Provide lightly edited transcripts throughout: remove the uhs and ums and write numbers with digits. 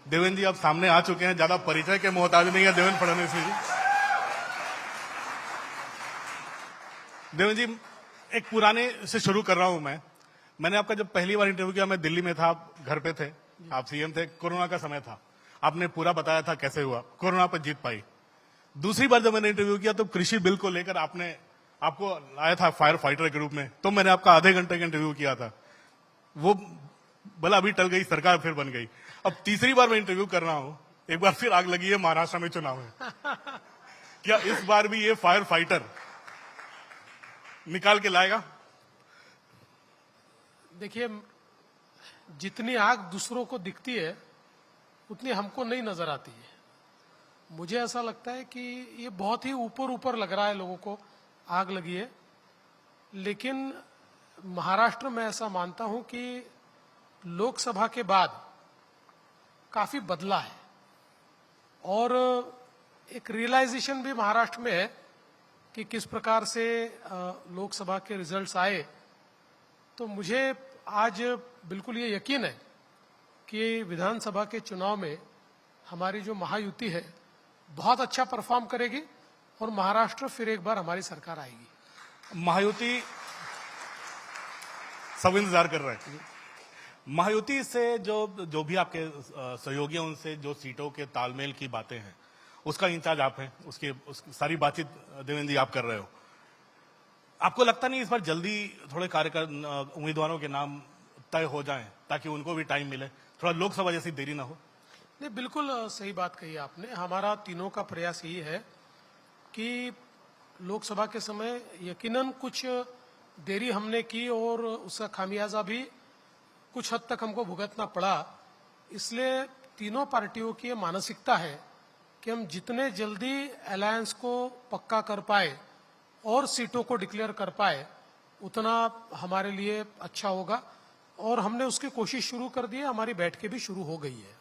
देवेंद्र जी आप सामने आ चुके हैं, ज्यादा परिचय के मोहताज नहीं है देवेंद्र फडणवीस जी। देवेंद्र जी, एक पुराने से शुरू कर रहा हूं मैंने आपका जब पहली बार इंटरव्यू किया, मैं दिल्ली में था, आप घर पे थे, आप सीएम थे, कोरोना का समय था, आपने पूरा बताया था कैसे हुआ, कोरोना पर जीत पाई। दूसरी बार जब मैंने इंटरव्यू किया तो कृषि बिल को लेकर आपको लाया था फायर फाइटर के रूप में, तो मैंने आपका आधे घंटे का इंटरव्यू किया था, वो भला अभी टल गई, सरकार फिर बन गई। अब तीसरी बार मैं इंटरव्यू कर रहा हूं, एक बार फिर आग लगी है, महाराष्ट्र में चुनाव है। क्या इस बार भी ये फायर फाइटर निकाल के लाएगा? देखिए, जितनी आग दूसरों को दिखती है उतनी हमको नहीं नजर आती है। मुझे ऐसा लगता है कि ये बहुत ही ऊपर ऊपर लग रहा है लोगों को आग लगी है, लेकिन महाराष्ट्र में ऐसा मानता हूं कि लोकसभा के बाद काफी बदला है और एक रियलाइजेशन भी महाराष्ट्र में है कि किस प्रकार से लोकसभा के रिजल्ट्स आए। तो मुझे आज बिल्कुल ये यकीन है कि विधानसभा के चुनाव में हमारी जो महायुति है बहुत अच्छा परफॉर्म करेगी और महाराष्ट्र फिर एक बार हमारी सरकार आएगी। महायुति सब इंतजार कर रहे हैं। महायुति से जो भी आपके सहयोगी हैं, उनसे जो सीटों के तालमेल की बातें हैं, उसका इंचार्ज आप हैं, उसकी सारी बातचीत देवेंद्र जी आप कर रहे हो। आपको लगता नहीं इस बार जल्दी थोड़े उम्मीदवारों के नाम तय हो जाएं ताकि उनको भी टाइम मिले, थोड़ा लोकसभा जैसी देरी ना हो? नहीं, बिल्कुल सही बात कही आपने। हमारा तीनों का प्रयास यही है कि लोकसभा के समय यकीनन कुछ देरी हमने की और उसका खामियाजा भी कुछ हद तक हमको भुगतना पड़ा। इसलिए तीनों पार्टियों की ये मानसिकता है कि हम जितने जल्दी अलायंस को पक्का कर पाए और सीटों को डिक्लेयर कर पाए उतना हमारे लिए अच्छा होगा, और हमने उसकी कोशिश शुरू कर दी है। हमारी बैठकें भी शुरू हो गई है।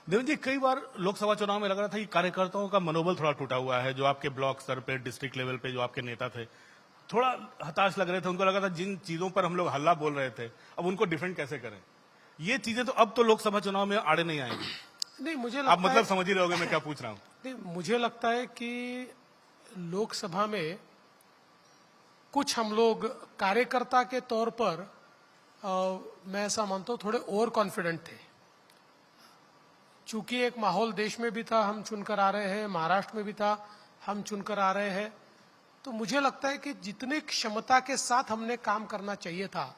देवेंद्र जी, कई बार लोकसभा चुनाव में लग रहा था कि कार्यकर्ताओं का मनोबल थोड़ा टूटा हुआ है, जो आपके ब्लॉक स्तर पे, डिस्ट्रिक्ट लेवल पे जो आपके नेता थे, थोड़ा हताश लग रहे थे। उनको लगा था जिन चीजों पर हम लोग हल्ला बोल रहे थे अब उनको डिफेंड कैसे करें। ये चीजें तो अब तो लोकसभा चुनाव में आड़े नहीं आएंगी। नहीं, मुझे आप मतलब समझ ही रहोगे मैं क्या पूछ रहा हूं। नहीं, मुझे लगता है कि लोकसभा में कुछ हम लोग कार्यकर्ता के तौर पर मैं ऐसा मानता हूं थोड़े ओवर कॉन्फिडेंट थे। चूंकि एक माहौल देश में भी था, हम चुनकर आ रहे हैं, महाराष्ट्र में भी था, हम चुनकर आ रहे हैं, तो मुझे लगता है कि जितनी क्षमता के साथ हमने काम करना चाहिए था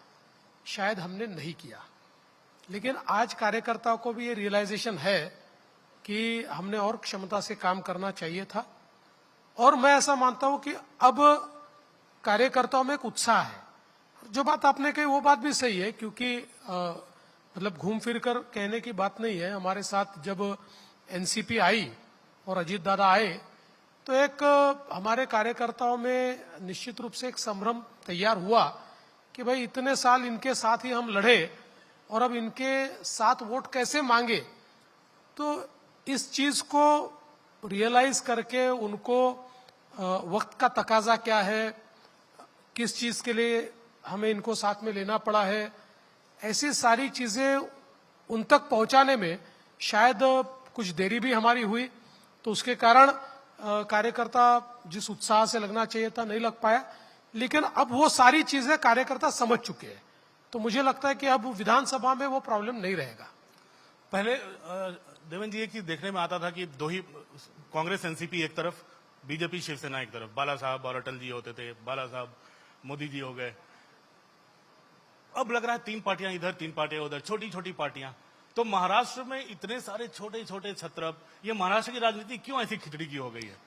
शायद हमने नहीं किया। लेकिन आज कार्यकर्ताओं को भी ये रियलाइजेशन है कि हमने और क्षमता से काम करना चाहिए था, और मैं ऐसा मानता हूं कि अब कार्यकर्ताओं में एक उत्साह है। जो बात आपने कही वो बात भी सही है, क्योंकि मतलब घूम फिर कर कहने की बात नहीं है। हमारे साथ जब एनसीपी आई और अजीत दादा आए तो एक हमारे कार्यकर्ताओं में निश्चित रूप से एक संभ्रम तैयार हुआ कि भाई इतने साल इनके साथ ही हम लड़े और अब इनके साथ वोट कैसे मांगे। तो इस चीज को रियलाइज करके उनको वक्त का तकाजा क्या है, किस चीज के लिए हमें इनको साथ में लेना पड़ा है, ऐसी सारी चीजें उन तक पहुंचाने में शायद कुछ देरी भी हमारी हुई। तो उसके कारण कार्यकर्ता जिस उत्साह से लगना चाहिए था नहीं लग पाया, लेकिन अब वो सारी चीजें कार्यकर्ता समझ चुके हैं। तो मुझे लगता है कि अब विधानसभा में वो प्रॉब्लम नहीं रहेगा। पहले देवेंद्र जी, एक चीज देखने में आता था कि दो ही कांग्रेस एनसीपी एक तरफ, बीजेपी शिवसेना एक तरफ, बाला साहब और अटल जी होते थे, बाला साहब मोदी जी हो गए। अब लग रहा है तीन पार्टियां इधर, तीन पार्टियां उधर, छोटी छोटी पार्टियां। तो महाराष्ट्र में इतने सारे छोटे छोटे छत्रप, ये महाराष्ट्र की राजनीति क्यों ऐसी खिचड़ी की हो गई है?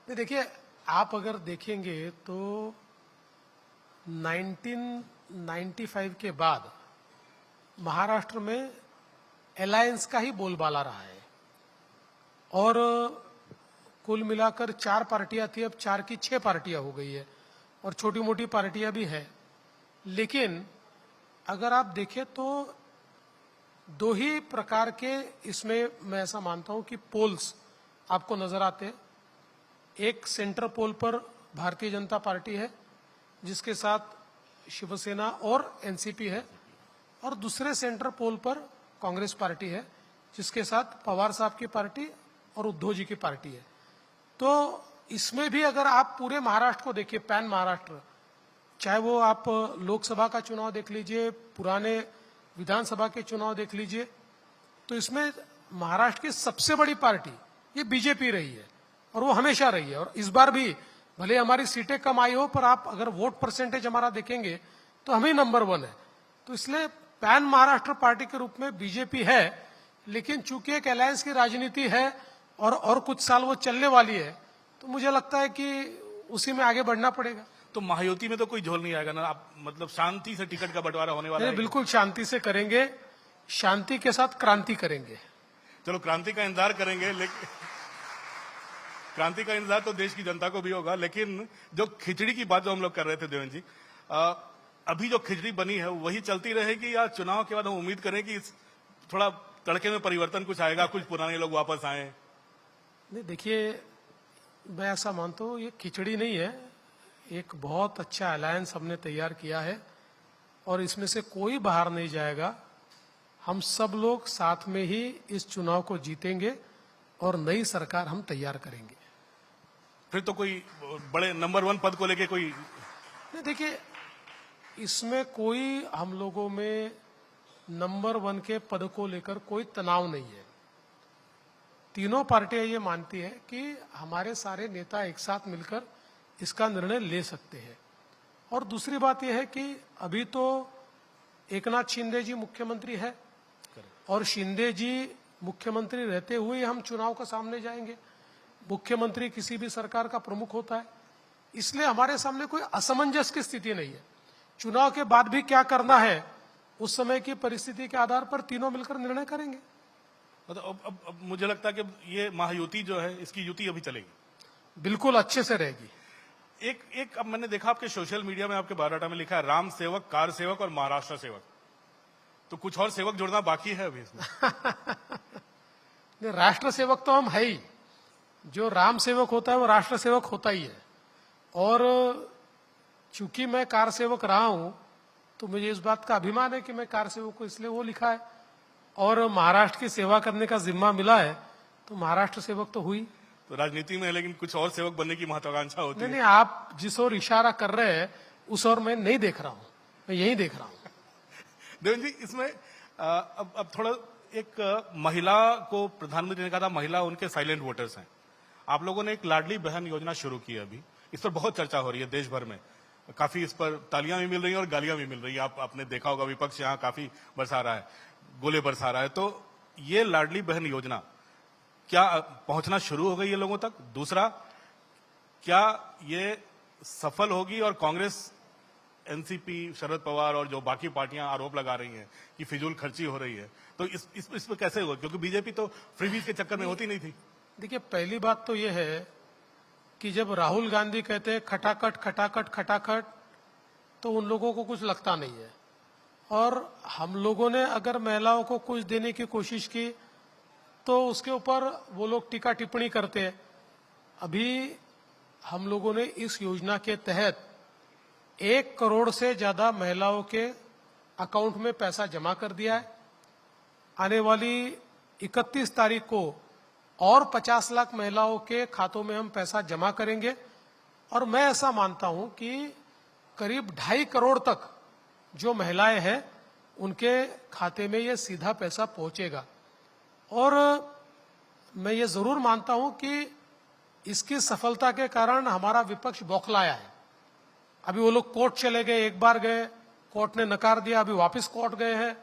देखिए, आप अगर देखेंगे तो 1995 के बाद महाराष्ट्र में अलायंस का ही बोलबाला रहा है, और कुल मिलाकर 4 पार्टियां थी, अब 4 की 6 पार्टियां हो गई है, और छोटी मोटी पार्टियां भी हैं। लेकिन अगर आप देखें तो दो ही प्रकार के इसमें मैं ऐसा मानता हूं कि पोल्स आपको नजर आते हैं। एक सेंटर पोल पर भारतीय जनता पार्टी है जिसके साथ शिवसेना और एनसीपी है, और दूसरे सेंटर पोल पर कांग्रेस पार्टी है जिसके साथ पवार साहब की पार्टी और उद्धव जी की पार्टी है। तो इसमें भी अगर आप पूरे महाराष्ट्र को देखिए, पैन महाराष्ट्र, चाहे वो आप लोकसभा का चुनाव देख लीजिए, पुराने विधानसभा के चुनाव देख लीजिए, तो इसमें महाराष्ट्र की सबसे बड़ी पार्टी ये बीजेपी रही है और वो हमेशा रही है। और इस बार भी भले हमारी सीटें कम आई हो, पर आप अगर वोट परसेंटेज हमारा देखेंगे तो हम ही नंबर 1 है। तो इसलिए पैन महाराष्ट्र पार्टी के रूप में बीजेपी है, लेकिन चूंकि एक अलायंस की राजनीति है और कुछ साल वो चलने वाली है, तो मुझे लगता है कि उसी में आगे बढ़ना पड़ेगा। तो महायुति में तो कोई झोल नहीं आएगा ना, आप मतलब शांति से टिकट का बंटवारा होने वाला है? बिल्कुल शांति से करेंगे, शांति के साथ क्रांति करेंगे। चलो क्रांति का इंतजार करेंगे, लेकिन क्रांति का इंतजार तो देश की जनता को भी होगा। लेकिन जो खिचड़ी की बात जो हम लोग कर रहे थे देवेंद्र जी, अभी जो खिचड़ी बनी है वही चलती रहेगी, या चुनाव के बाद हम उम्मीद करें कि थोड़ा तड़के में परिवर्तन कुछ आएगा, कुछ पुराने लोग वापस आए? नहीं, देखिए, मैं ऐसा मानता हूँ ये खिचड़ी नहीं है, एक बहुत अच्छा अलायंस हमने तैयार किया है और इसमें से कोई बाहर नहीं जाएगा। हम सब लोग साथ में ही इस चुनाव को जीतेंगे और नई सरकार हम तैयार करेंगे। फिर तो कोई बड़े नंबर 1 पद को लेके कोई नहीं, देखिए, इसमें कोई हम लोगों में नंबर 1 के पद को लेकर कोई तनाव नहीं है। तीनों पार्टियां ये मानती है कि हमारे सारे नेता एक साथ मिलकर इसका निर्णय ले सकते हैं। और दूसरी बात यह है कि अभी तो एकनाथ शिंदे जी मुख्यमंत्री है और शिंदे जी मुख्यमंत्री रहते हुए हम चुनाव का सामने जाएंगे। मुख्यमंत्री किसी भी सरकार का प्रमुख होता है, इसलिए हमारे सामने कोई असमंजस की स्थिति नहीं है। चुनाव के बाद भी क्या करना है, उस समय की परिस्थिति के आधार पर तीनों मिलकर निर्णय करेंगे। मतलब अब मुझे लगता है कि ये महायुति जो है, इसकी युति अभी चलेगी, बिल्कुल अच्छे से रहेगी। एक अब मैंने देखा आपके सोशल मीडिया में, आपके बायोडाटा में लिखा है राम सेवक, कार सेवक और महाराष्ट्र सेवक। तो कुछ और सेवक जोड़ना बाकी है अभी इसमें? नहीं, राष्ट्र सेवक तो हम है ही। जो राम सेवक होता है वो राष्ट्र सेवक होता ही है। और चूंकि मैं कार सेवक रहा हूं, तो मुझे इस बात का अभिमान है कि मैं कार सेवक को, इसलिए वो लिखा है। और महाराष्ट्र की सेवा करने का जिम्मा मिला है, तो महाराष्ट्र सेवक तो हुई। तो राजनीति में है, लेकिन कुछ और सेवक बनने की महत्वाकांक्षा होती है। नहीं, आप जिस ओर इशारा कर रहे हैं उस ओर मैं नहीं देख रहा हूं, मैं यही देख रहा हूं। देवेंद्र जी, इसमें अब थोड़ा एक महिला को प्रधानमंत्री ने कहा था महिला उनके साइलेंट वोटर्स हैं। आप लोगों ने एक लाडली बहन योजना शुरू की है अभी, इस पर बहुत चर्चा हो रही है देश भर में, काफी इस पर तालियां भी मिल रही हैं और गालियां भी मिल रही है। आपने देखा होगा विपक्ष यहाँ काफी बरसा रहा है, गोले बरसा रहा है। तो ये लाडली बहन योजना क्या पहुंचना शुरू हो गई है लोगों तक? दूसरा, क्या ये सफल होगी और कांग्रेस, एनसीपी, शरद पवार और जो बाकी पार्टियां आरोप लगा रही हैं कि फिजूल खर्ची हो रही है, तो इस पे कैसे होगा? क्योंकि बीजेपी तो फ्रीबीज के चक्कर में होती नहीं थी। देखिए, पहली बात तो ये है कि जब राहुल गांधी कहते हैं खटाखट खटाखट खटाखट, तो उन लोगों को कुछ लगता नहीं है। और हम लोगों ने अगर महिलाओं को कुछ देने की कोशिश की तो उसके ऊपर वो लोग टीका टिप्पणी करते हैं। अभी हम लोगों ने इस योजना के तहत 1 करोड़ से ज्यादा महिलाओं के अकाउंट में पैसा जमा कर दिया है। आने वाली 31 तारीख को और 50 लाख महिलाओं के खातों में हम पैसा जमा करेंगे। और मैं ऐसा मानता हूं कि करीब 2.5 करोड़ तक जो महिलाएं हैं उनके खाते में ये सीधा पैसा पहुंचेगा। और मैं ये जरूर मानता हूं कि इसकी सफलता के कारण हमारा विपक्ष बौखलाया है। अभी वो लोग कोर्ट चले गए, एक बार गए, कोर्ट ने नकार दिया, अभी वापस कोर्ट गए हैं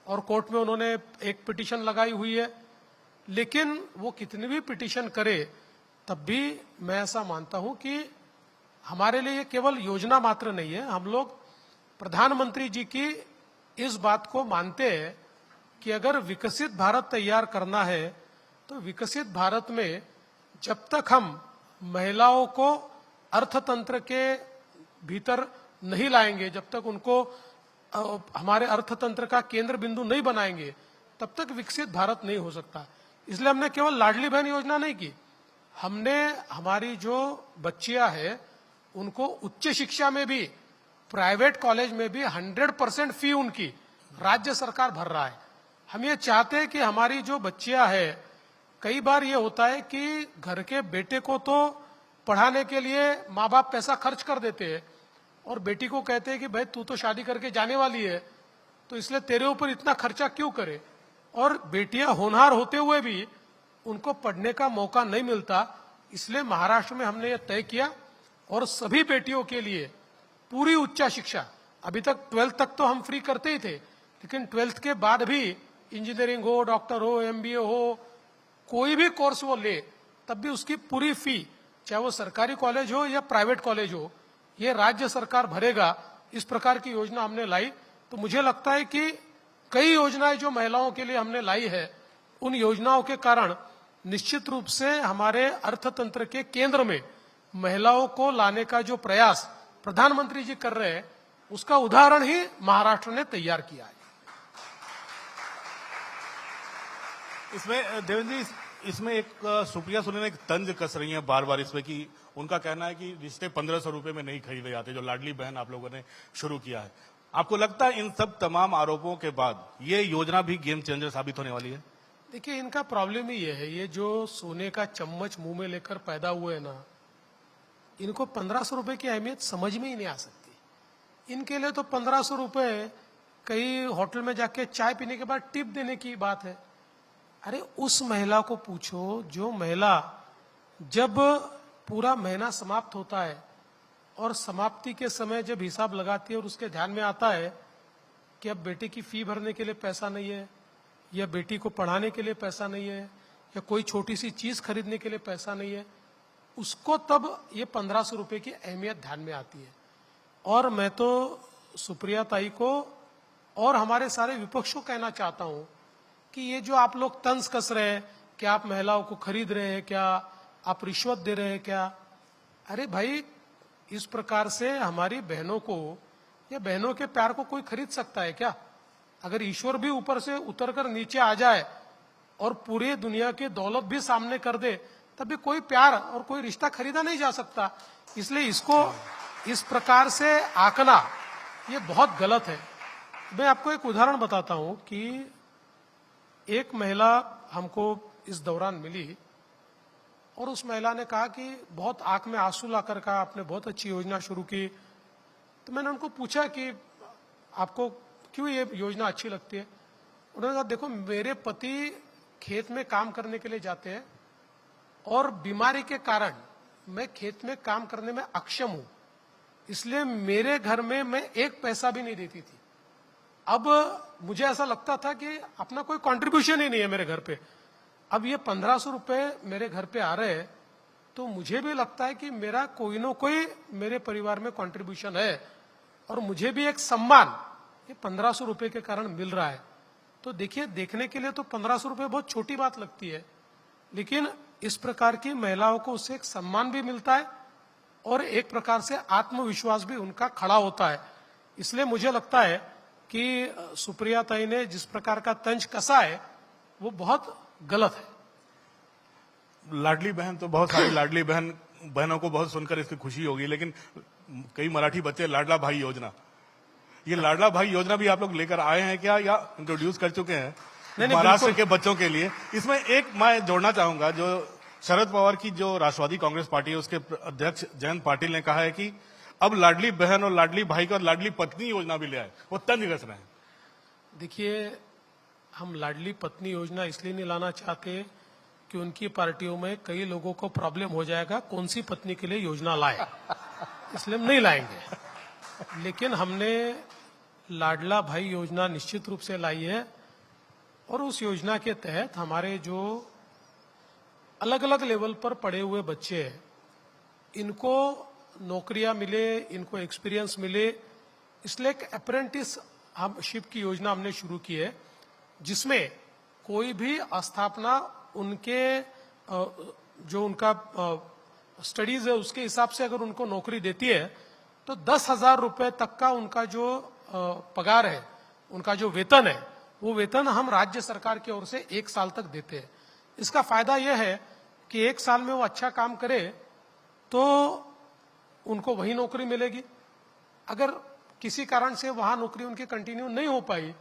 और कोर्ट में उन्होंने एक पिटीशन लगाई हुई है। लेकिन वो कितनी भी पिटीशन करे, तब भी मैं ऐसा मानता हूं कि हमारे लिए ये केवल योजना मात्र नहीं है। हम लोग प्रधानमंत्री जी की इस बात को मानते हैं कि अगर विकसित भारत तैयार करना है तो विकसित भारत में जब तक हम महिलाओं को अर्थतंत्र के भीतर नहीं लाएंगे, जब तक उनको हमारे अर्थतंत्र का केंद्र बिंदु नहीं बनाएंगे, तब तक विकसित भारत नहीं हो सकता। इसलिए हमने केवल लाडली बहन योजना नहीं की, हमने हमारी जो बच्चियां हैं उनको उच्च शिक्षा में भी, प्राइवेट कॉलेज में भी 100% फी उनकी राज्य सरकार भर रहा है। हम ये चाहते हैं कि हमारी जो बच्चियां हैं, कई बार ये होता है कि घर के बेटे को तो पढ़ाने के लिए माँ बाप पैसा खर्च कर देते हैं और बेटी को कहते हैं कि भाई तू तो शादी करके जाने वाली है, तो इसलिए तेरे ऊपर इतना खर्चा क्यों करे। और बेटियां होनहार होते हुए भी उनको पढ़ने का मौका नहीं मिलता। इसलिए महाराष्ट्र में हमने ये तय किया और सभी बेटियों के लिए पूरी उच्च शिक्षा, अभी तक 12th तक तो हम फ्री करते ही थे, लेकिन 12th के बाद भी इंजीनियरिंग हो, डॉक्टर हो, एमबीए हो, कोई भी कोर्स वो ले, तब भी उसकी पूरी फी, चाहे वो सरकारी कॉलेज हो या प्राइवेट कॉलेज हो, ये राज्य सरकार भरेगा। इस प्रकार की योजना हमने लाई। तो मुझे लगता है कि कई योजनाएं जो महिलाओं के लिए हमने लाई है, उन योजनाओं के कारण निश्चित रूप से हमारे अर्थतंत्र के केंद्र में महिलाओं को लाने का जो प्रयास प्रधानमंत्री जी कर रहे हैं, उसका उदाहरण ही महाराष्ट्र ने तैयार किया है। इसमें देवेंद्र जी, इसमें एक सुप्रिया सुले ने एक तंज कस रही है बार बार इसमें कि उनका कहना है कि रिश्ते 1500 रुपए में नहीं खरीदे जाते, जो लाडली बहन आप लोगों ने शुरू किया है। आपको लगता है इन सब तमाम आरोपों के बाद ये योजना भी गेम चेंजर साबित होने वाली है? देखिए, इनका प्रॉब्लम ही ये है, ये जो सोने का चम्मच मुंह में लेकर पैदा हुए ना, इनको 1500 रुपए की अहमियत समझ में ही नहीं आ सकती। इनके लिए तो 1500 रुपए कई होटल में जाके चाय पीने के बाद टिप देने की बात है। अरे उस महिला को पूछो जो महिला जब पूरा महीना समाप्त होता है और समाप्ति के समय जब हिसाब लगाती है और उसके ध्यान में आता है कि अब बेटे की फी भरने के लिए पैसा नहीं है, या बेटी को पढ़ाने के लिए पैसा नहीं है, या कोई छोटी सी चीज खरीदने के लिए पैसा नहीं है, उसको तब ये 1500 रुपए की अहमियत ध्यान में आती है। और मैं तो सुप्रिया ताई को और हमारे सारे विपक्ष को कहना चाहता हूं कि ये जो आप लोग तंज कस रहे हैं कि आप महिलाओं को खरीद रहे हैं क्या, आप रिश्वत दे रहे हैं क्या, अरे भाई इस प्रकार से हमारी बहनों को या बहनों के प्यार को कोई खरीद सकता है क्या? अगर ईश्वर भी ऊपर से उतरकर नीचे आ जाए और पूरी दुनिया की दौलत भी सामने कर दे, तब भी कोई प्यार और कोई रिश्ता खरीदा नहीं जा सकता। इसलिए इसको इस प्रकार से आंकना ये बहुत गलत है। मैं आपको एक उदाहरण बताता हूं कि एक महिला हमको इस दौरान मिली और उस महिला ने कहा कि बहुत आंख में आंसू लाकर कहा आपने बहुत अच्छी योजना शुरू की। तो मैंने उनको पूछा कि आपको क्यों ये योजना अच्छी लगती है? उन्होंने कहा देखो, मेरे पति खेत में काम करने के लिए जाते हैं और बीमारी के कारण मैं खेत में काम करने में अक्षम हूं, इसलिए मेरे घर में मैं एक पैसा भी नहीं देती थी। अब मुझे ऐसा लगता था कि अपना कोई कंट्रीब्यूशन ही नहीं है मेरे घर पे। अब ये 1500 रुपए मेरे घर पे आ रहे हैं तो मुझे भी लगता है कि मेरा कोई ना कोई मेरे परिवार में कंट्रीब्यूशन है और मुझे भी एक सम्मान ये 1500 रुपए के कारण मिल रहा है। तो देखिए, देखने के लिए तो 1500 रुपए बहुत छोटी बात लगती है, लेकिन इस प्रकार की महिलाओं को उससे एक सम्मान भी मिलता है और एक प्रकार से आत्मविश्वास भी उनका खड़ा होता है। इसलिए मुझे लगता है कि सुप्रिया ताई ने जिस प्रकार का तंज कसा है वो बहुत गलत है। लाडली बहन तो बहुत सारी लाडली बहनों को बहुत सुनकर इसकी खुशी होगी, लेकिन कई मराठी बच्चे लाडला भाई योजना, ये लाडला भाई योजना भी आप लोग लेकर आए हैं क्या या इंट्रोड्यूस कर चुके हैं महाराष्ट्र के बच्चों के लिए? इसमें एक मैं जोड़ना चाहूंगा, जो शरद पवार की जो राष्ट्रवादी कांग्रेस पार्टी है उसके अध्यक्ष जयंत पाटिल ने कहा है कि अब लाडली बहन और लाडली भाई का और लाडली पत्नी योजना भी ले आए, वो तंज कस रहे हैं। देखिए, हम लाडली पत्नी योजना इसलिए नहीं लाना चाहते कि उनकी पार्टियों में कई लोगों को प्रॉब्लम हो जाएगा कौन सी पत्नी के लिए योजना लाए, इसलिए हम नहीं लाएंगे। लेकिन हमने लाडला भाई योजना निश्चित रूप से लाई है और उस योजना के तहत हमारे जो अलग अलग लेवल पर पढ़े हुए बच्चे हैं, इनको नौकरियां मिले, इनको एक्सपीरियंस मिले, इसलिए एक अप्रेंटिसशिप की योजना हमने शुरू की है, जिसमें कोई भी स्थापना उनके जो उनका स्टडीज है उसके हिसाब से अगर उनको नौकरी देती है तो 10,000 रुपए तक का उनका जो पगार है, उनका जो वेतन है, वो वेतन हम राज्य सरकार की ओर से 1 साल तक देते हैं। इसका फायदा यह है कि 1 साल में वो अच्छा काम करे तो उनको वही नौकरी मिलेगी। अगर किसी कारण से वहां नौकरी उनकी कंटिन्यू नहीं हो पाई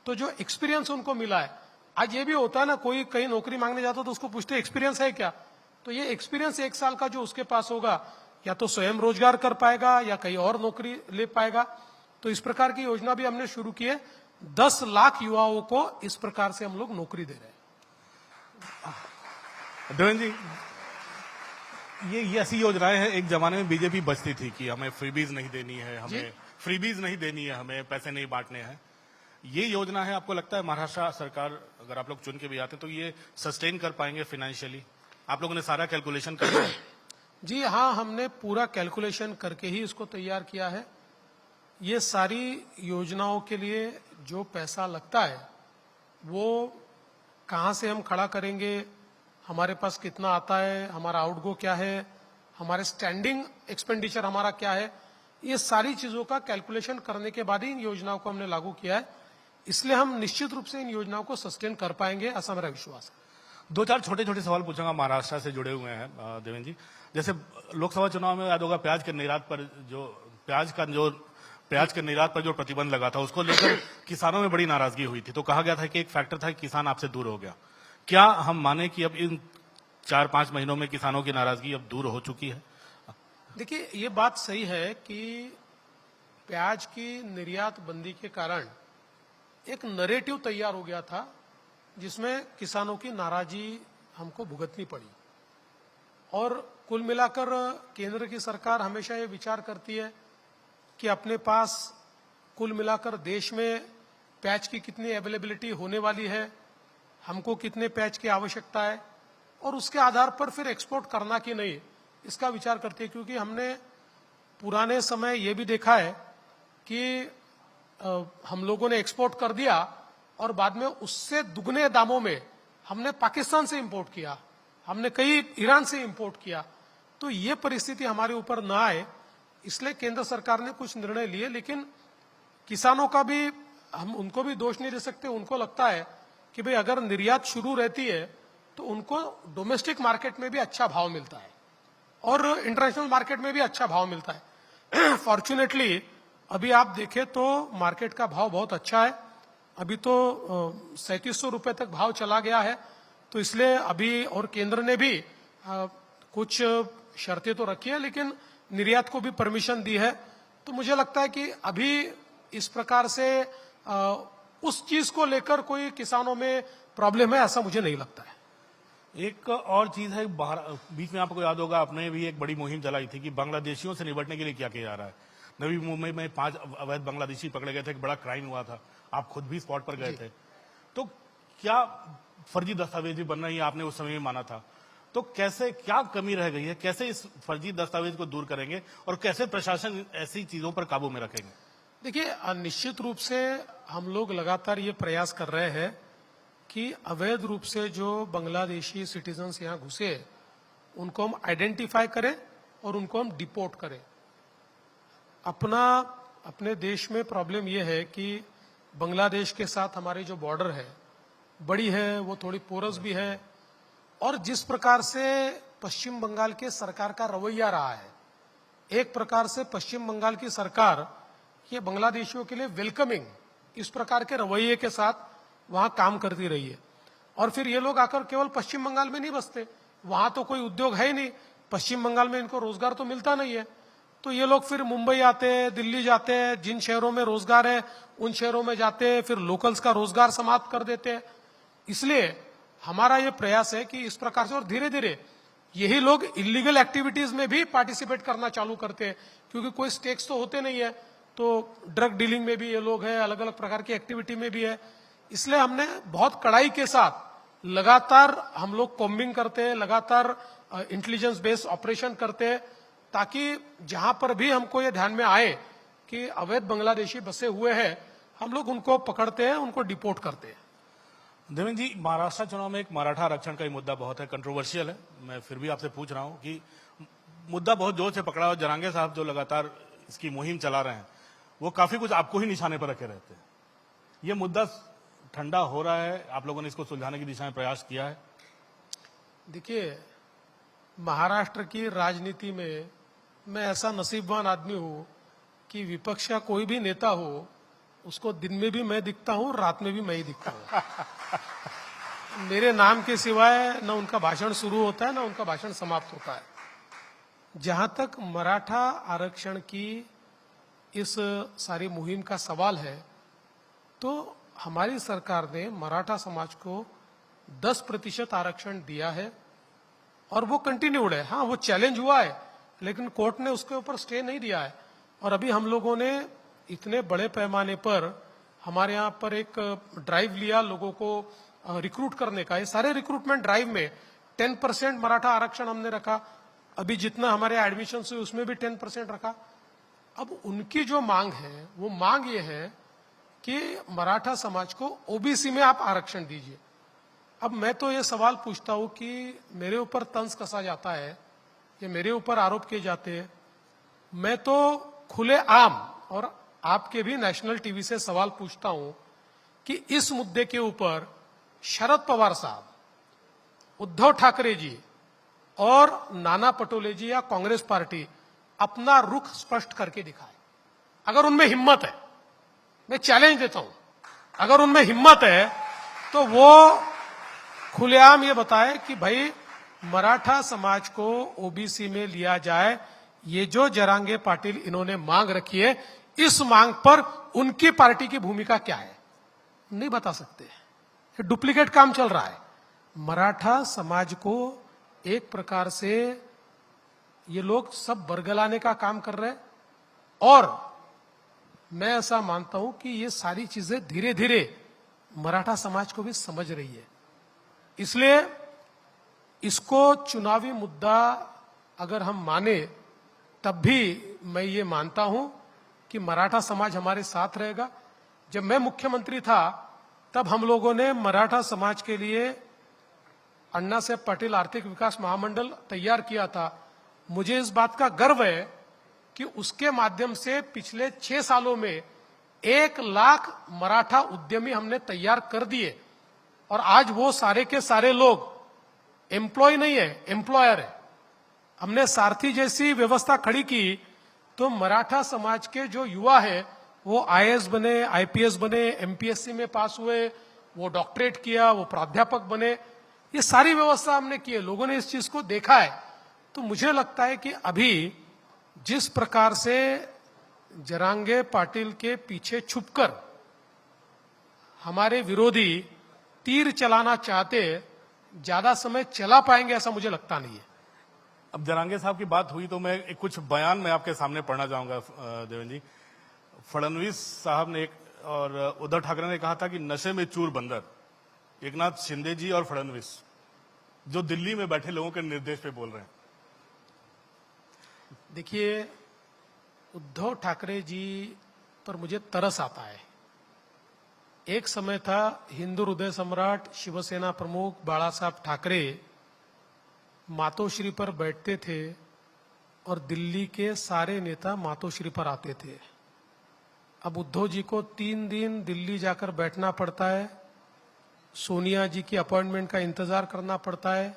तो जो एक्सपीरियंस उनको मिला है, आज ये भी होता है ना, कोई कहीं नौकरी मांगने जाता तो उसको पूछते एक्सपीरियंस है क्या, तो ये एक्सपीरियंस 1 साल का जो उसके पास होगा, या तो स्वयं रोजगार कर पाएगा या कहीं और नौकरी ले पाएगा। तो इस प्रकार की योजना भी हमने शुरू की है। 10 लाख युवाओं को इस प्रकार से हम लोग नौकरी दे रहे हैं। देवेंद्र जी, ये ऐसी योजनाएं हैं, एक जमाने में बीजेपी बचती थी कि हमें फ्रीबीज नहीं देनी है, हमें फ्रीबीज नहीं देनी है, हमें पैसे नहीं बांटने हैं। ये योजना है, आपको लगता है महाराष्ट्र सरकार अगर आप लोग चुन के भी आते तो ये सस्टेन कर पाएंगे फाइनेंशियली? आप लोगों ने सारा कैलकुलेशन कर लिया? जी हाँ, हमने पूरा कैलकुलेशन करके ही इसको तैयार किया है। ये सारी योजनाओं के लिए जो पैसा लगता है वो कहाँ से हम खड़ा करेंगे, हमारे पास कितना आता है, हमारा आउटगो क्या है, हमारे स्टैंडिंग एक्सपेंडिचर हमारा क्या है, ये सारी चीजों का कैलकुलेशन करने के बाद ही इन योजनाओं को हमने लागू किया है। इसलिए हम निश्चित रूप से इन योजनाओं को सस्टेन कर पाएंगे, ऐसा मेरा विश्वास है। 2-4 छोटे-छोटे सवाल पूछूंगा महाराष्ट्र से जुड़े हुए हैं देवेंद्र जी। जैसे लोकसभा चुनाव में याद होगा प्याज के निर्यात पर जो प्रतिबंध लगा था, उसको लेकर किसानों में बड़ी नाराजगी हुई थी। तो कहा गया था कि एक फैक्टर था कि किसान आपसे दूर हो गया। क्या हम माने कि अब इन 4-5 महीनों में किसानों की नाराजगी अब दूर हो चुकी है? देखिए, ये बात सही है कि प्याज की निर्यात बंदी के कारण एक नरेटिव तैयार हो गया था जिसमें किसानों की नाराजगी हमको भुगतनी पड़ी। और कुल मिलाकर केंद्र की सरकार हमेशा ये विचार करती है कि अपने पास कुल मिलाकर देश में प्याज की कितनी अवेलेबिलिटी होने वाली है, हमको कितने प्याज की आवश्यकता है, और उसके आधार पर फिर एक्सपोर्ट करना कि नहीं, इसका विचार करती है। क्योंकि हमने पुराने समय ये भी देखा है कि हम लोगों ने एक्सपोर्ट कर दिया और बाद में उससे दुगने दामों में हमने पाकिस्तान से इंपोर्ट किया, हमने कई ईरान से इंपोर्ट किया। तो ये परिस्थिति हमारे ऊपर न आए, इसलिए केंद्र सरकार ने कुछ निर्णय लिए। लेकिन किसानों का भी, हम उनको भी दोष नहीं दे सकते। उनको लगता है कि भाई अगर निर्यात शुरू रहती है तो उनको डोमेस्टिक मार्केट में भी अच्छा भाव मिलता है और इंटरनेशनल मार्केट में भी अच्छा भाव मिलता है। फॉर्चुनेटली अभी आप देखें तो मार्केट का भाव बहुत अच्छा है। अभी तो 3700 रुपए तक भाव चला गया है। तो इसलिए अभी, और केंद्र ने भी कुछ शर्तें तो रखी है लेकिन निर्यात को भी परमिशन दी है। तो मुझे लगता है कि अभी इस प्रकार से उस चीज को लेकर कोई किसानों में प्रॉब्लम है, ऐसा मुझे नहीं लगता है। एक और चीज है, बीच में आपको याद होगा आपने भी एक बड़ी मुहिम चलाई थी कि बांग्लादेशियों से निपटने के लिए क्या किया जा रहा है। नवी मुंबई में 5 अवैध बांग्लादेशी पकड़े गए थे, एक बड़ा क्राइम हुआ था, आप खुद भी स्पॉट पर गए थे। तो क्या फर्जी दस्तावेज भी बन रही है, आपने उस समय भी माना था। तो कैसे, क्या कमी रह गई है, कैसे इस फर्जी दस्तावेज को दूर करेंगे और कैसे प्रशासन ऐसी चीजों पर काबू में रखेंगे? देखिए, निश्चित रूप से हम लोग लगातार ये प्रयास कर रहे हैं कि अवैध रूप से जो बांग्लादेशी सिटीजन्स यहाँ घुसे उनको हम आइडेंटिफाई करें और उनको हम डिपोर्ट करें। अपने देश में प्रॉब्लम यह है कि बांग्लादेश के साथ हमारी जो बॉर्डर है बड़ी है, वो थोड़ी पोरस भी है, और जिस प्रकार से पश्चिम बंगाल के सरकार का रवैया रहा है, एक प्रकार से पश्चिम बंगाल की सरकार ये बांग्लादेशियों के लिए वेलकमिंग, इस प्रकार के रवैये के साथ वहां काम करती रही है। और फिर ये लोग आकर केवल पश्चिम बंगाल में नहीं बसते, वहां तो कोई उद्योग है ही नहीं, पश्चिम बंगाल में इनको रोजगार तो मिलता नहीं है। तो ये लोग फिर मुंबई आते हैं, दिल्ली जाते हैं, जिन शहरों में रोजगार है उन शहरों में जाते हैं, फिर लोकल्स का रोजगार समाप्त कर देते हैं। इसलिए हमारा ये प्रयास है कि इस प्रकार से, और धीरे धीरे यही लोग इलीगल एक्टिविटीज में भी पार्टिसिपेट करना चालू करते हैं, क्योंकि कोई स्टेक्स तो होते नहीं है। तो ड्रग डीलिंग में भी ये लोग हैं, अलग अलग प्रकार की एक्टिविटी में भी है। इसलिए हमने बहुत कड़ाई के साथ लगातार हम लोग कॉम्बिंग करते हैं, लगातार इंटेलिजेंस बेस्ड ऑपरेशन करते हैं, ताकि जहां पर भी हमको ये ध्यान में आए कि अवैध बांग्लादेशी बसे हुए हैं, हम लोग उनको पकड़ते हैं, उनको डिपोर्ट करते हैं। देवेंद्र जी, महाराष्ट्र चुनाव में एक मराठा आरक्षण का ही मुद्दा बहुत है, कंट्रोवर्शियल है। मैं फिर भी आपसे पूछ रहा हूं कि मुद्दा बहुत जोर से पकड़ा और जरांगे साहब जो लगातार इसकी मुहिम चला रहे हैं वो काफी कुछ आपको ही निशाने पर रखे रहते हैं। ये मुद्दा ठंडा हो रहा है, आप लोगों ने इसको सुलझाने की दिशा में प्रयास किया है? देखिए, महाराष्ट्र की राजनीति में मैं ऐसा नसीबवान आदमी हूं कि विपक्ष का कोई भी नेता हो, उसको दिन में भी मैं दिखता हूं, रात में भी मैं ही दिखता हूं। मेरे नाम के सिवाय न उनका भाषण शुरू होता है न उनका भाषण समाप्त होता है। जहां तक मराठा आरक्षण की इस सारी मुहिम का सवाल है, तो हमारी सरकार ने मराठा समाज को 10% आरक्षण दिया है और वो कंटिन्यूड है। हाँ, वो चैलेंज हुआ है, लेकिन कोर्ट ने उसके ऊपर स्टे नहीं दिया है। और अभी हम लोगों ने इतने बड़े पैमाने पर हमारे यहाँ पर एक ड्राइव लिया लोगों को रिक्रूट करने का। ये सारे रिक्रूटमेंट ड्राइव में 10% मराठा आरक्षण हमने रखा। अभी जितना हमारे एडमिशन हुए उसमें भी 10% रखा। अब उनकी जो मांग है वो मांग ये है कि मराठा समाज को ओबीसी में आप आरक्षण दीजिए। अब मैं तो ये सवाल पूछता हूं कि मेरे ऊपर तंज कसा जाता है, ये मेरे ऊपर आरोप किए जाते हैं। मैं तो खुले आम और आपके भी नेशनल टीवी से सवाल पूछता हूं कि इस मुद्दे के ऊपर शरद पवार साहब, उद्धव ठाकरे जी और नाना पटोले जी या कांग्रेस पार्टी अपना रुख स्पष्ट करके दिखाए। अगर उनमें हिम्मत है, मैं चैलेंज देता हूं, अगर उनमें हिम्मत है तो वो खुलेआम ये बताए कि भाई मराठा समाज को ओबीसी में लिया जाए। ये जो जरांगे पाटिल इन्होंने मांग रखी है, इस मांग पर उनकी पार्टी की भूमिका क्या है, नहीं बता सकते। ये डुप्लीकेट काम चल रहा है। मराठा समाज को एक प्रकार से ये लोग सब बरगलाने का काम कर रहे हैं और मैं ऐसा मानता हूं कि ये सारी चीजें धीरे धीरे मराठा समाज को भी समझ रही है। इसलिए इसको चुनावी मुद्दा अगर हम माने, तब भी मैं ये मानता हूं कि मराठा समाज हमारे साथ रहेगा। जब मैं मुख्यमंत्री था तब हम लोगों ने मराठा समाज के लिए अन्ना साहेब पाटिल आर्थिक विकास महामंडल तैयार किया था। मुझे इस बात का गर्व है कि उसके माध्यम से पिछले 6 सालों में 1 लाख मराठा उद्यमी हमने तैयार कर दिए और आज वो सारे के सारे लोग एम्प्लॉय नहीं है, एम्प्लॉयर है। हमने सारथी जैसी व्यवस्था खड़ी की तो मराठा समाज के जो युवा है वो आईएएस बने, आईपीएस बने, एमपीएससी में पास हुए, वो डॉक्टरेट किया, वो प्राध्यापक बने। ये सारी व्यवस्था हमने की है, लोगों ने इस चीज को देखा है। तो मुझे लगता है कि अभी जिस प्रकार से जरांगे पाटिल के पीछे छुपकर हमारे विरोधी तीर चलाना चाहते, ज्यादा समय चला पाएंगे ऐसा मुझे लगता नहीं है। अब जरांगे साहब की बात हुई तो मैं कुछ बयान मैं आपके सामने पढ़ना चाहूंगा। देवेंद्र जी, फडणवीस साहब ने और उद्धव ठाकरे ने कहा था कि नशे में चूर बंदर, एकनाथ शिंदे जी और फडणवीस जो दिल्ली में बैठे लोगों के निर्देश पे बोल रहे हैं। देखिए, उद्धव ठाकरे जी पर मुझे तरस आता है। एक समय था हिंदू हृदय सम्राट शिवसेना प्रमुख बाला साहब ठाकरे मातोश्री पर बैठते थे और दिल्ली के सारे नेता मातोश्री पर आते थे। अब उद्धव जी को 3 दिन दिल्ली जाकर बैठना पड़ता है, सोनिया जी की अपॉइंटमेंट का इंतजार करना पड़ता है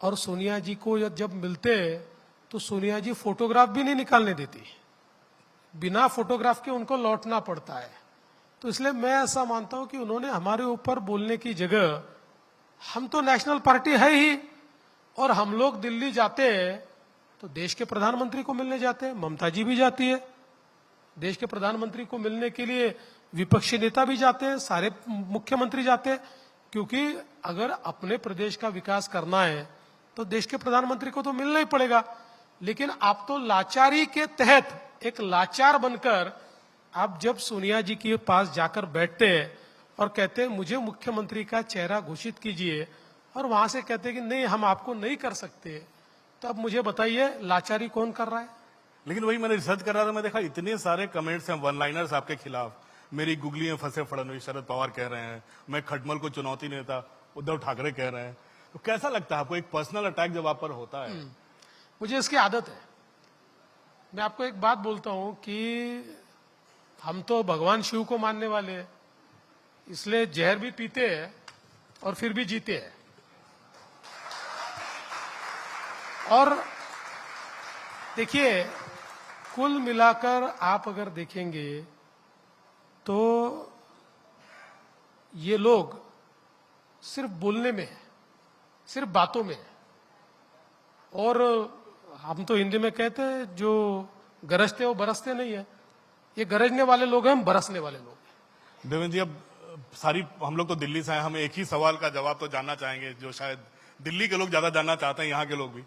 और सोनिया जी को जब मिलते तो सोनिया जी फोटोग्राफ भी नहीं निकालने देती, बिना फोटोग्राफ के उनको लौटना पड़ता है। तो इसलिए मैं ऐसा मानता हूं कि उन्होंने हमारे ऊपर बोलने की जगह, हम तो नेशनल पार्टी है ही और हम लोग दिल्ली जाते हैं तो देश के प्रधानमंत्री को मिलने जाते हैं, ममता जी भी जाती है, देश के प्रधानमंत्री को मिलने के लिए विपक्षी नेता भी जाते हैं, सारे मुख्यमंत्री जाते हैं। क्योंकि अगर अपने प्रदेश का विकास करना है तो देश के प्रधानमंत्री को तो मिलना ही पड़ेगा। लेकिन आप तो लाचारी के तहत एक लाचार बनकर आप जब सोनिया जी के पास जाकर बैठते हैं और कहते हैं मुझे मुख्यमंत्री का चेहरा घोषित कीजिए और वहां से कहते हैं कि नहीं हम आपको नहीं कर सकते, तो अब मुझे बताइए लाचारी कौन कर रहा है? लेकिन वही मैंने रिसर्च कर रहा था, मैं देखा इतने सारे कमेंट्स हैं वन लाइनर्स आपके खिलाफ। मेरी गुगली में फंसे फडणवीस, शरद पवार कह रहे हैं, मैं खटमल को चुनौती नहीं देता, उद्धव ठाकरे कह रहे हैं। तो कैसा लगता है आपको एक पर्सनल अटैक जब आप पर होता है? मुझे इसकी आदत है। मैं आपको एक बात बोलता हूं कि हम तो भगवान शिव को मानने वाले हैं, इसलिए जहर भी पीते हैं और फिर भी जीते हैं। और देखिए, कुल मिलाकर आप अगर देखेंगे तो ये लोग सिर्फ बोलने में है, सिर्फ बातों में है। और हम तो हिंदी में कहते हैं जो गरजते वो बरसते नहीं है। ये गरजने वाले लोग हैं, हम बरसने वाले लोग हैं। देवेंद्र जी, अब सारी हम लोग तो दिल्ली से हैं, हम एक ही सवाल का जवाब तो जानना चाहेंगे जो शायद दिल्ली के लोग ज्यादा जानना चाहते हैं, यहाँ के लोग भी।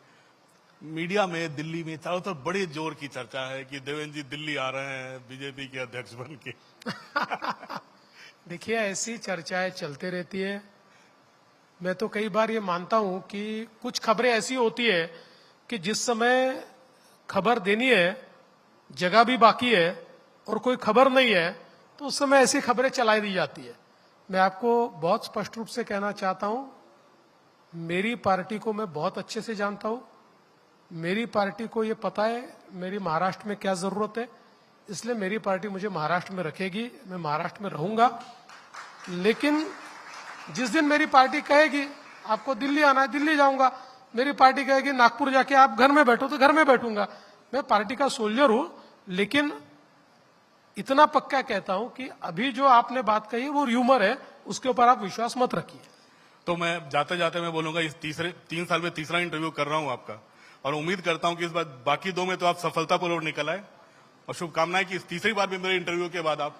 मीडिया में दिल्ली में चारों तरफ बड़े जोर की चर्चा है कि देवेंद्र जी दिल्ली आ रहे हैं बीजेपी के अध्यक्ष बन के। देखिए, ऐसी चर्चाएं चलते रहती है। मैं तो कई बार ये मानता हूं कि कुछ खबरें ऐसी होती है कि जिस समय खबर देनी है जगह भी बाकी है और कोई खबर नहीं है, तो उस समय ऐसी खबरें चलाई दी जाती है। मैं आपको बहुत स्पष्ट रूप से कहना चाहता हूं, मेरी पार्टी को मैं बहुत अच्छे से जानता हूं। मेरी पार्टी को ये पता है मेरी महाराष्ट्र में क्या जरूरत है, इसलिए मेरी पार्टी मुझे महाराष्ट्र में रखेगी। मैं महाराष्ट्र में रहूंगा। लेकिन जिस दिन मेरी पार्टी कहेगी आपको दिल्ली आना है, दिल्ली जाऊंगा। मेरी पार्टी कहेगी नागपुर जाके आप घर में बैठो, तो घर में बैठूंगा। मैं पार्टी का सोल्जर हूं, लेकिन इतना पक्का कहता हूं कि अभी जो आपने बात कही वो र्यूमर है, उसके ऊपर आप विश्वास मत रखिए। तो मैं जाते जाते मैं बोलूंगा, इस 3 साल में तीसरा इंटरव्यू कर रहा हूं आपका, और उम्मीद करता हूं कि इस बार बाकी 2 में तो आप सफलतापूर्वक निकल आए, और शुभकामनाएं कि इस तीसरी बार भी मेरे इंटरव्यू के बाद आप।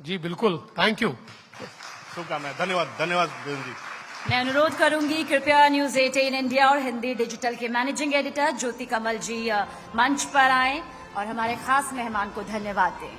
जी बिल्कुल, थैंक यू। शुभकामनाएं। धन्यवाद, धन्यवाद देवेंद्र जी। मैं अनुरोध करूंगी कृपया न्यूज 18 इंडिया और हिंदी डिजिटल के मैनेजिंग एडिटर ज्योति कमल जी मंच पर आएं और हमारे खास मेहमान को धन्यवाद दें।